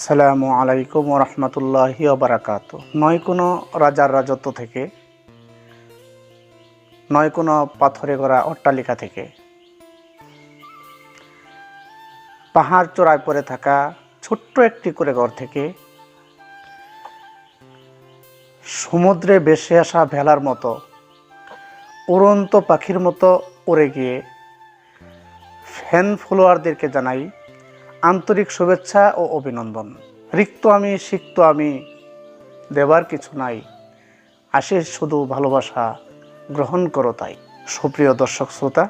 আসসালামু আলাইকুম রহমতুল্লাহি বারাকাতু। নয় কোনো রাজার রাজত্ব থেকে, নয় কোনো পাথরে গড়া অট্টালিকা থেকে, পাহাড় চূড়ায় পড়ে থাকা ছোট্ট একটি করে ঘর থেকে, সমুদ্রে ভেসে আসা ভেলার মতো উড়ন্ত পাখির মতো উড়ে গিয়ে ফ্যান ফলোয়ারদেরকে জানাই আন্তরিক শুভেচ্ছা ও অভিনন্দন। রিক্ত আমি, সিক্ত আমি, দেবার কিছু নাই, আসে শুধু ভালোবাসা, গ্রহণ করো তাই। সুপ্রিয় দর্শক শ্রোতা,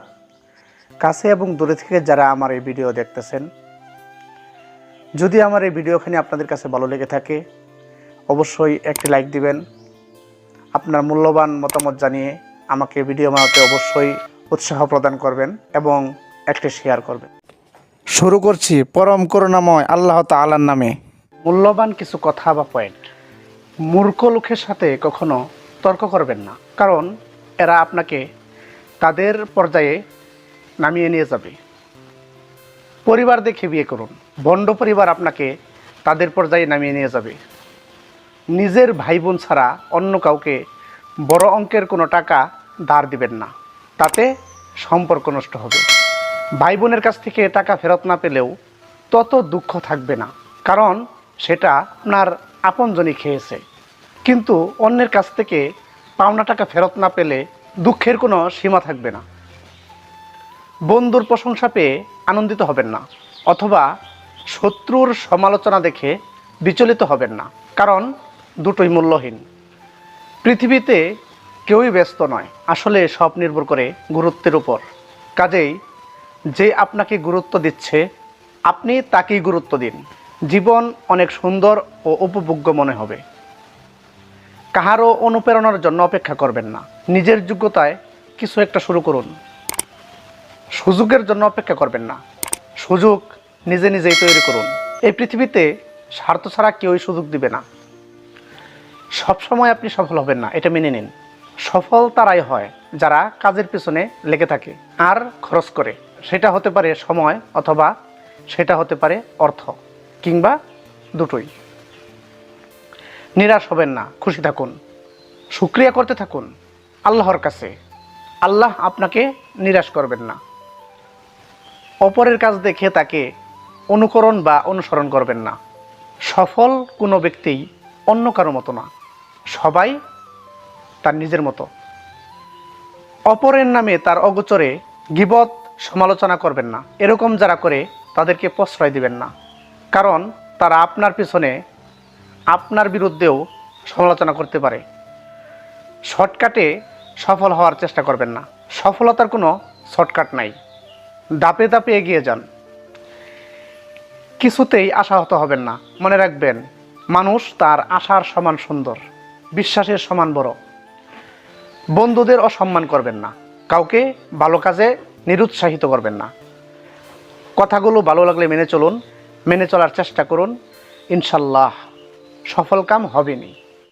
কাছে এবং দূরে থেকে যারা আমার এই ভিডিও দেখতেছেন, যদি আমার এই ভিডিওখানি আপনাদের কাছে ভালো লেগে থাকে অবশ্যই একটি লাইক দিবেন। আপনার মূল্যবান মতামত জানিয়ে আমাকে ভিডিও বানাতে অবশ্যই উৎসাহ প্রদান করবেন এবং একটি শেয়ার করবেন। শুরু করছি পরম করুণাময় আল্লাহ তাআলার নামে। মূল্যবান কিছু কথা বা পয়েন্ট। মূর্খ লোকের সাথে কখনো তর্ক করবেন না, কারণ এরা আপনাকে তাদের পর্যায়ে নামিয়ে নিয়ে যাবে। পরিবার দেখে বিয়ে করুন, ভণ্ড পরিবার আপনাকে তাদের পর্যায়ে নামিয়ে নিয়ে যাবে। নিজের ভাই বোন ছাড়া অন্য কাউকে বড় অঙ্কের কোনো টাকা ধার দিবেন না, তাতে সম্পর্ক নষ্ট হবে। ভাই বোনের কাছ থেকে টাকা ফেরত না পেলেও তত দুঃখ থাকবে না, কারণ সেটা আপনার আপনজনই খেয়েছে। কিন্তু অন্যের কাছ থেকে পাওনা টাকা ফেরত না পেলে দুঃখের কোনো সীমা থাকবে না। বন্ধুর প্রশংসা পেয়ে আনন্দিত হবেন না, অথবা শত্রুর সমালোচনা দেখে বিচলিত হবেন না, কারণ দুটোই মূল্যহীন। পৃথিবীতে কেউই ব্যস্ত নয়, আসলে সব নির্ভর করে গুরুত্বের উপর। কাজেই যে আপনাকে গুরুত্ব দিচ্ছে আপনি তাকেই গুরুত্ব দিন। জীবন অনেক সুন্দর ও উপভোগ্য মনে হবে। কাহারও অনুপ্রেরণার জন্য অপেক্ষা করবেন না, নিজের যোগ্যতায় কিছু একটা শুরু করুন। সুযোগের জন্য অপেক্ষা করবেন না, সুযোগ নিজে নিজেই তৈরি করুন। এই পৃথিবীতে স্বার্থ ছাড়া কেউই সুযোগ দিবে না। সবসময় আপনি সফল হবেন না, এটা মেনে নিন। সফল তারাই হয় যারা কাজের পিছনে লেগে থাকে আর খরচ করে। সেটা হতে পারে সময়, অথবা সেটা হতে পারে অর্থ, কিংবা দুটোই। নিরাশ হবেন না, খুশি থাকুন, শুকরিয়া করতে থাকুন আল্লাহর কাছে। আল্লাহ আপনাকে নিরাশ করবেন না। অপরের কাজ দেখে তাকে অনুকরণ বা অনুসরণ করবেন না। সফল কোনো ব্যক্তিই অন্য কারো মতো না, সবাই তার নিজের মতো। অপরের নামে তার অগোচরে গীবত সমালোচনা করবেন না। এরকম যারা করে তাদেরকে প্রশ্রয় দিবেন না, কারণ তারা আপনার পিছনে আপনার বিরুদ্ধেও সমালোচনা করতে পারে। শর্টকাটে সফল হওয়ার চেষ্টা করবেন না, সফলতার কোনো শর্টকাট নাই। ধাপে ধাপে এগিয়ে যান, কিছুতেই আশাহত হবেন না। মনে রাখবেন, মানুষ তার আশার সমান সুন্দর, বিশ্বাসের সমান বড়। বন্ধুদের অসম্মান করবেন না, কাউকে ভালো কাজে নিরুৎসাহিত করবেন না। কথাগুলো ভালো লাগলে মেনে চলুন, মেনে চলার চেষ্টা করুন, ইনশাল্লাহ সফল কাম হবেনি।